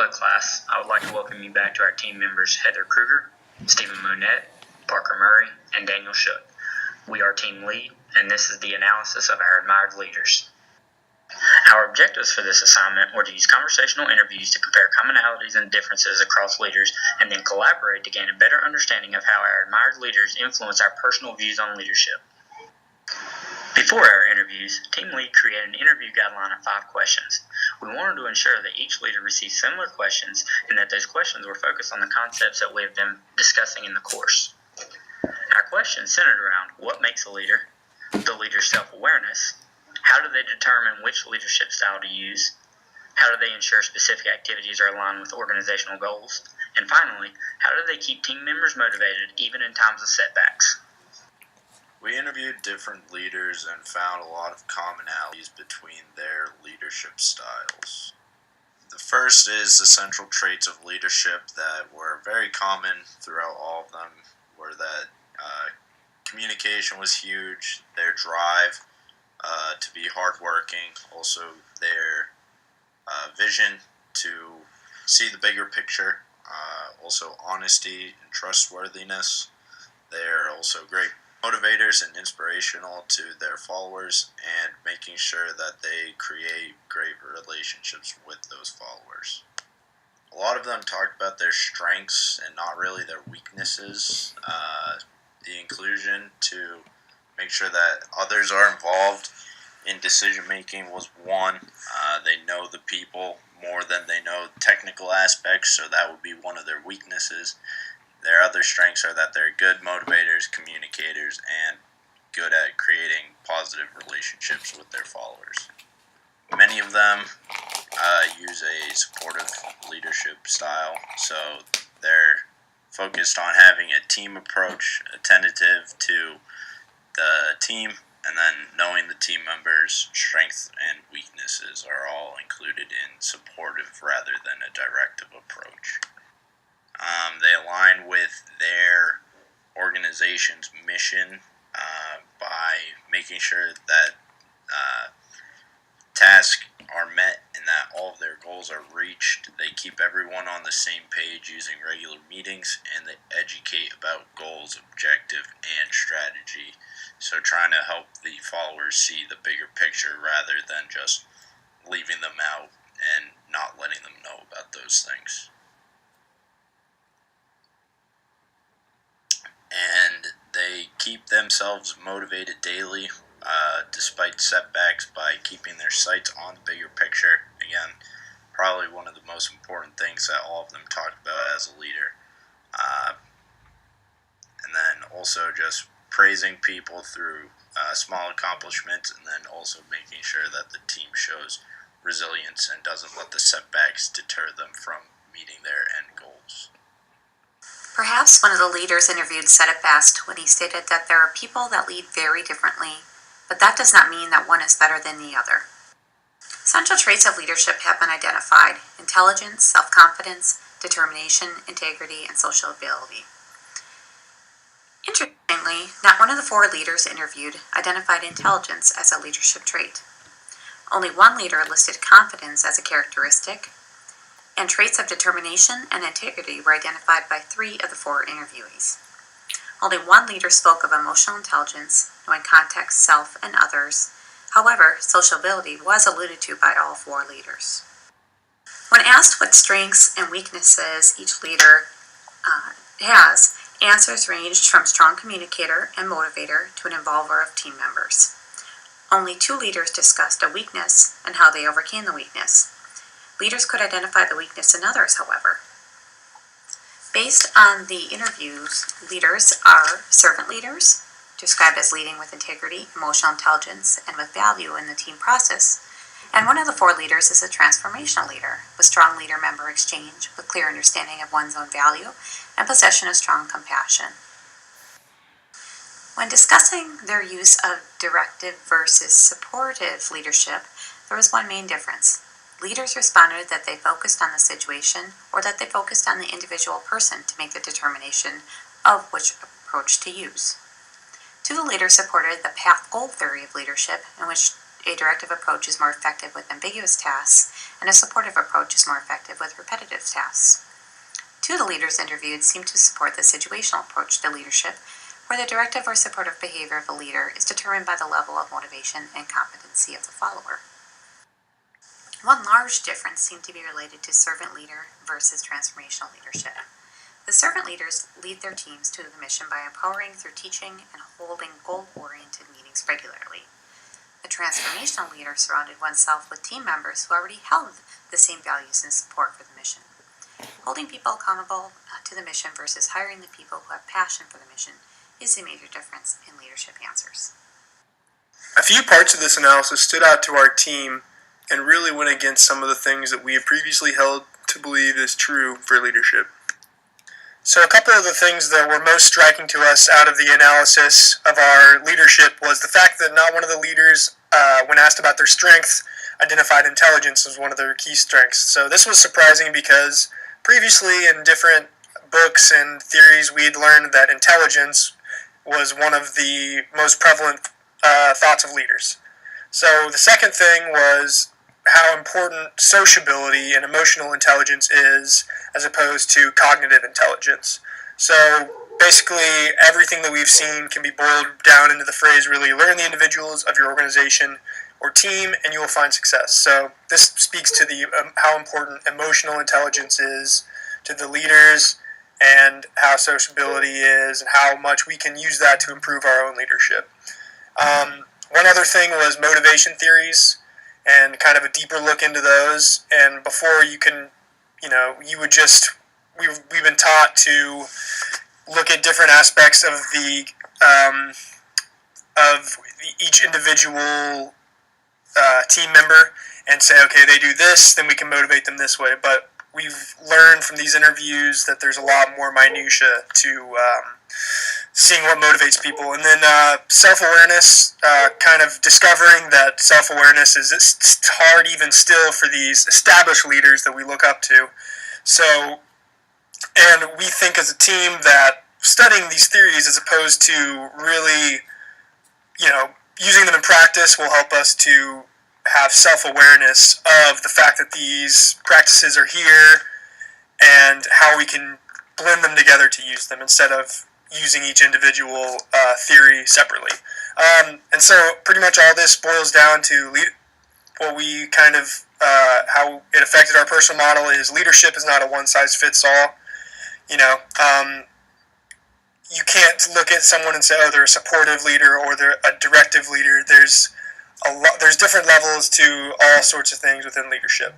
Hello class, I would like to welcome you back to our team members Heather Kruger, Stephen Monette, Parker Murray, and Daniel Shook. We are Team L.E.A.D, and this is the analysis of our admired leaders. Our objectives for this assignment were to use conversational interviews to compare commonalities and differences across leaders, and then collaborate to gain a better understanding of how our admired leaders influence our personal views on leadership. Before our interviews, Team L.E.A.D created an interview guideline of 5 questions. We wanted to ensure that each leader received similar questions and that those questions were focused on the concepts that we have been discussing in the course. Our questions centered around what makes a leader, the leader's self-awareness, how do they determine which leadership style to use, how do they ensure specific activities are aligned with organizational goals, and finally, how do they keep team members motivated even in times of setbacks. We interviewed different leaders and found a lot of commonalities between their leadership styles. The first is the central traits of leadership that were very common throughout all of them, were that communication was huge, their drive to be hardworking, also their vision to see the bigger picture, also honesty and trustworthiness. They're also great motivators and inspirational to their followers, and making sure that they create great relationships with those followers. A lot of them talked about their strengths and not really their weaknesses. The inclusion to make sure that others are involved in decision making was one. They know the people more than they know technical aspects, so that would be one of their weaknesses. Their other strengths are that they're good motivators, communicators, and good at creating positive relationships with their followers. Many of them use a supportive leadership style, so they're focused on having a team approach, attentive to the team, and then knowing the team members' strengths and weaknesses are all included in supportive rather than a directive approach. They align with their organization's mission by making sure that tasks are met and that all of their goals are reached. They keep everyone on the same page using regular meetings, and they educate about goals, objective, and strategy. So trying to help the followers see the bigger picture rather than just leaving them out and not letting them know about those things. And they keep themselves motivated daily despite setbacks by keeping their sights on the bigger picture. Again, probably one of the most important things that all of them talked about as a leader. And then also just praising people through small accomplishments, and then also making sure that the team shows resilience and doesn't let the setbacks deter them from meeting their end goals. Perhaps one of the leaders interviewed said it best when he stated that there are people that lead very differently, but that does not mean that one is better than the other. Essential traits of leadership have been identified: intelligence, self-confidence, determination, integrity, and social ability. Interestingly, not one of the 4 leaders interviewed identified intelligence as a leadership trait. Only one leader listed confidence as a characteristic, and traits of determination and integrity were identified by 3 of the 4 interviewees. Only one leader spoke of emotional intelligence, knowing context, self, and others. However, social ability was alluded to by all 4 leaders. When asked what strengths and weaknesses each leader has, answers ranged from strong communicator and motivator to an involver of team members. Only 2 leaders discussed a weakness and how they overcame the weakness. Leaders could identify the weakness in others, however. Based on the interviews, leaders are servant leaders, described as leading with integrity, emotional intelligence, and with value in the team process. And one of the 4 leaders is a transformational leader, with strong leader-member exchange, with clear understanding of one's own value, and possession of strong compassion. When discussing their use of directive versus supportive leadership, there was one main difference. Leaders responded that they focused on the situation, or that they focused on the individual person to make the determination of which approach to use. 2 leaders supported the path goal theory of leadership, in which A directive approach is more effective with ambiguous tasks, and a supportive approach is more effective with repetitive tasks. Two of the leaders interviewed seemed to support the situational approach to leadership, where the directive or supportive behavior of a leader is determined by the level of motivation and competency of the follower. One large difference seemed to be related to servant leader versus transformational leadership. The servant leaders lead their teams to the mission by empowering through teaching and holding goal-oriented meetings regularly. The transformational leader surrounded oneself with team members who already held the same values and support for the mission. Holding people accountable to the mission versus hiring the people who have passion for the mission is a major difference in leadership answers. A few parts of this analysis stood out to our team and really went against some of the things that we have previously held to believe is true for leadership. So a couple of the things that were most striking to us out of the analysis of our leadership was the fact that not one of the leaders, when asked about their strengths, identified intelligence as one of their key strengths. So this was surprising because previously in different books and theories we had learned that intelligence was one of the most prevalent thoughts of leaders. So the second thing was how important sociability and emotional intelligence is as opposed to cognitive intelligence. So basically everything that we've seen can be boiled down into the phrase really learn the individuals of your organization or team and you will find success. So this speaks to the how important emotional intelligence is to the leaders and how sociability is and how much we can use that to improve our own leadership. One other thing was motivation theories and kind of a deeper look into those. And before you can, we've been taught to look at different aspects of each individual team member and say, okay, they do this, then we can motivate them this way. But we've learned from these interviews that there's a lot more minutia to seeing what motivates people. And then self-awareness, kind of discovering that self-awareness is hard even still for these established leaders that we look up to. So, and we think as a team that studying these theories as opposed to really, using them in practice will help us to have self-awareness of the fact that these practices are here and how we can blend them together to use them instead of using each individual theory separately. And so pretty much all this boils down to what we kind of, how it affected our personal model is leadership is not a one-size-fits-all. You can't look at someone and say, oh, they're a supportive leader or they're a directive leader. There's different levels to all sorts of things within leadership.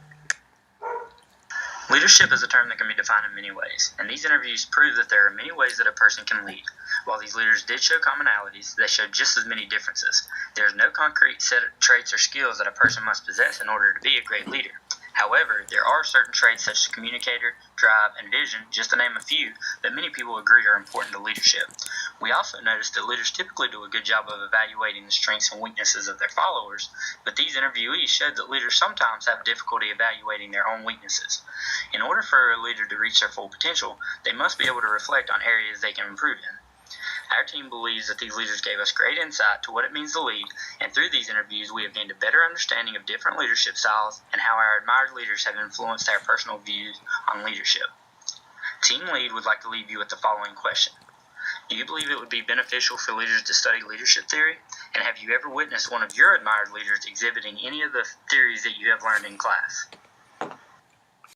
Leadership is a term that can be defined in many ways, and these interviews prove that there are many ways that a person can lead. While these leaders did show commonalities, they showed just as many differences. There is no concrete set of traits or skills that a person must possess in order to be a great leader. However, there are certain traits such as communicator, drive, and vision, just to name a few, that many people agree are important to leadership. We also noticed that leaders typically do a good job of evaluating the strengths and weaknesses of their followers, but these interviewees showed that leaders sometimes have difficulty evaluating their own weaknesses. In order for a leader to reach their full potential, they must be able to reflect on areas they can improve in. Our team believes that these leaders gave us great insight to what it means to lead, and through these interviews we have gained a better understanding of different leadership styles and how our admired leaders have influenced our personal views on leadership. Team Lead would like to leave you with the following question. Do you believe it would be beneficial for leaders to study leadership theory? And have you ever witnessed one of your admired leaders exhibiting any of the theories that you have learned in class?